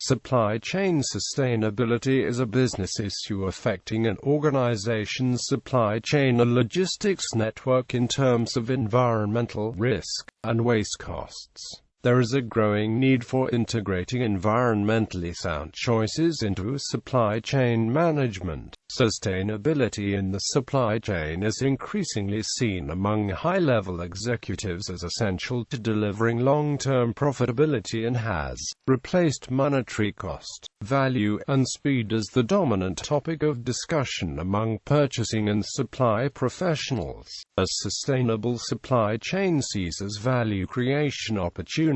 Supply chain sustainability is a business issue affecting an organization's supply chain and logistics network in terms of environmental risk and waste costs. There is a growing need for integrating environmentally sound choices into supply chain management. Sustainability in the supply chain is increasingly seen among high-level executives as essential to delivering long-term profitability and has replaced monetary cost, value, and speed as the dominant topic of discussion among purchasing and supply professionals. A sustainable supply chain seizes value creation opportunities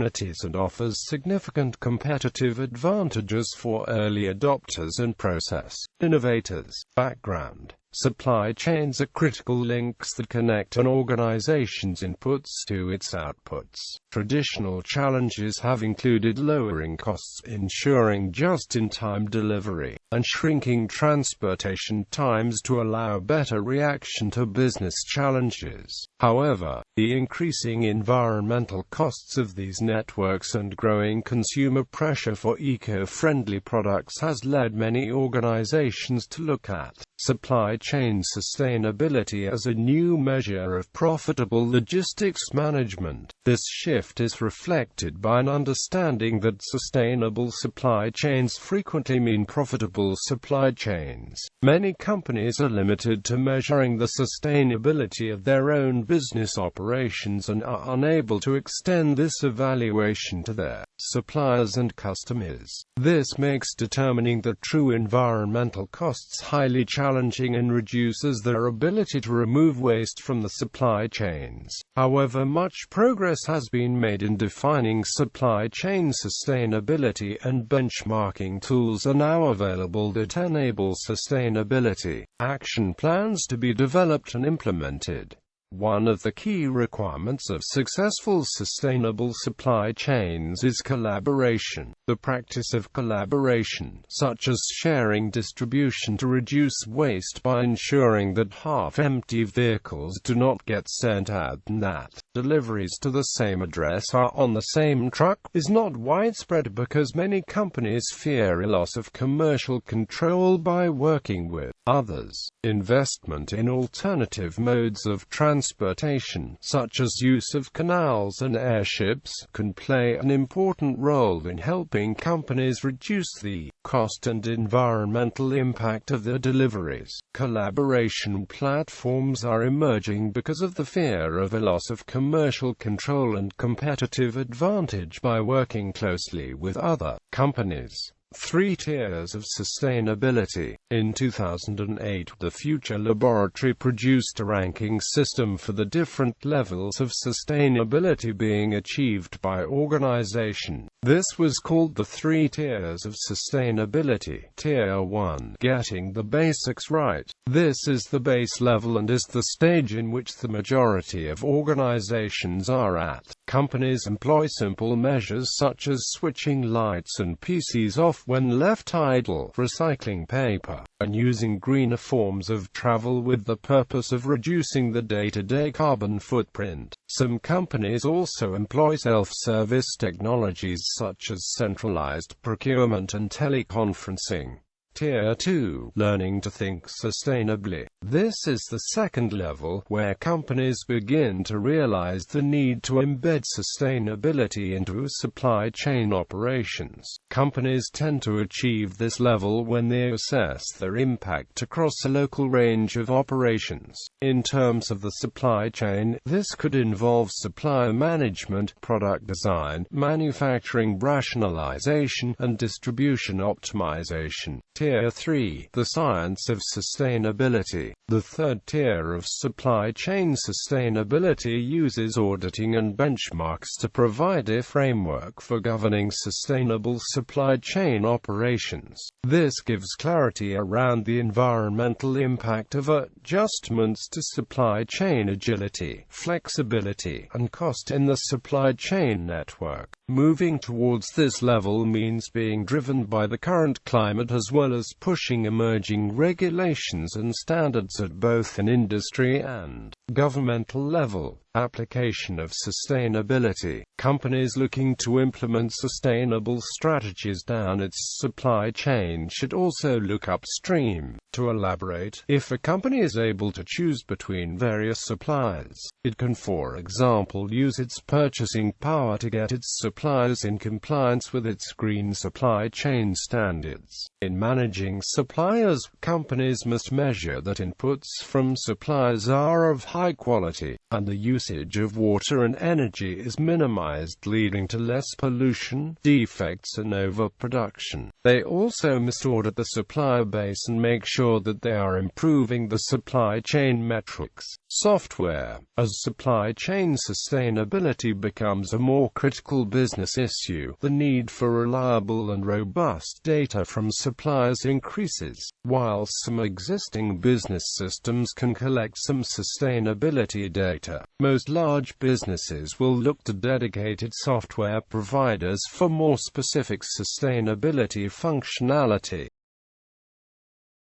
and offers significant competitive advantages for early adopters and process innovators. Background: supply chains are critical links that connect an organization's inputs to its outputs. Traditional challenges have included lowering costs, ensuring just-in-time delivery, and shrinking transportation times to allow better reaction to business challenges. However, the increasing environmental costs of these networks and growing consumer pressure for eco-friendly products has led many organizations to look at supply chain sustainability as a new measure of profitable logistics management. This shift is reflected by an understanding that sustainable supply chains frequently mean profitable supply chains. Many companies are limited to measuring the sustainability of their own business operations and are unable to extend this evaluation to their suppliers and customers. This makes determining the true environmental costs highly challenging and reduces their ability to remove waste from the supply chains. However, much progress has been made in defining supply chain sustainability, and benchmarking tools are now available that enable sustainability action plans to be developed and implemented. One of the key requirements of successful sustainable supply chains is collaboration. The practice of collaboration, such as sharing distribution to reduce waste by ensuring that half-empty vehicles do not get sent out and that deliveries to the same address are on the same truck, is not widespread because many companies fear a loss of commercial control by working with others. Investment in alternative modes of transportation, such as use of canals and airships, can play an important role in helping companies reduce the cost and environmental impact of their deliveries. Collaboration platforms are emerging because of the fear of a loss of commercial control and competitive advantage by working closely with other companies. 3 tiers of sustainability. In 2008, the Future Laboratory produced a ranking system for the different levels of sustainability being achieved by organization. This was called the 3 tiers of sustainability. Tier 1. Getting the basics right. This is the base level and is the stage in which the majority of organizations are at. Companies employ simple measures such as switching lights and PCs off when left idle, recycling paper, and using greener forms of travel with the purpose of reducing the day-to-day carbon footprint. Some companies also employ self-service technologies such as centralized procurement and teleconferencing. Tier 2. Learning to think sustainably. This is the second level, where companies begin to realize the need to embed sustainability into supply chain operations. Companies tend to achieve this level when they assess their impact across a local range of operations. In terms of the supply chain, this could involve supplier management, product design, manufacturing rationalization, and distribution optimization. Tier 3. The science of sustainability. The third tier of supply chain sustainability uses auditing and benchmarks to provide a framework for governing sustainable supply chain operations. This gives clarity around the environmental impact of adjustments to supply chain agility, flexibility, and cost in the supply chain network. Moving towards this level means being driven by the current climate as well well as pushing emerging regulations and standards at both an industry and governmental level. Application of sustainability. Companies looking to implement sustainable strategies down its supply chain should also look upstream. To elaborate, if a company is able to choose between various suppliers, it can, for example, use its purchasing power to get its suppliers in compliance with its green supply chain standards. In managing suppliers, companies must measure that inputs from suppliers are of high quality, and the usage of water and energy is minimized, leading to less pollution, defects and overproduction. They also must audit the supplier base and make sure that they are improving the supply chain metrics. Software. As supply chain sustainability becomes a more critical business issue, the need for reliable and robust data from suppliers increases. While some existing business systems can collect some sustainability data, most large businesses will look to dedicated software providers for more specific sustainability functionality.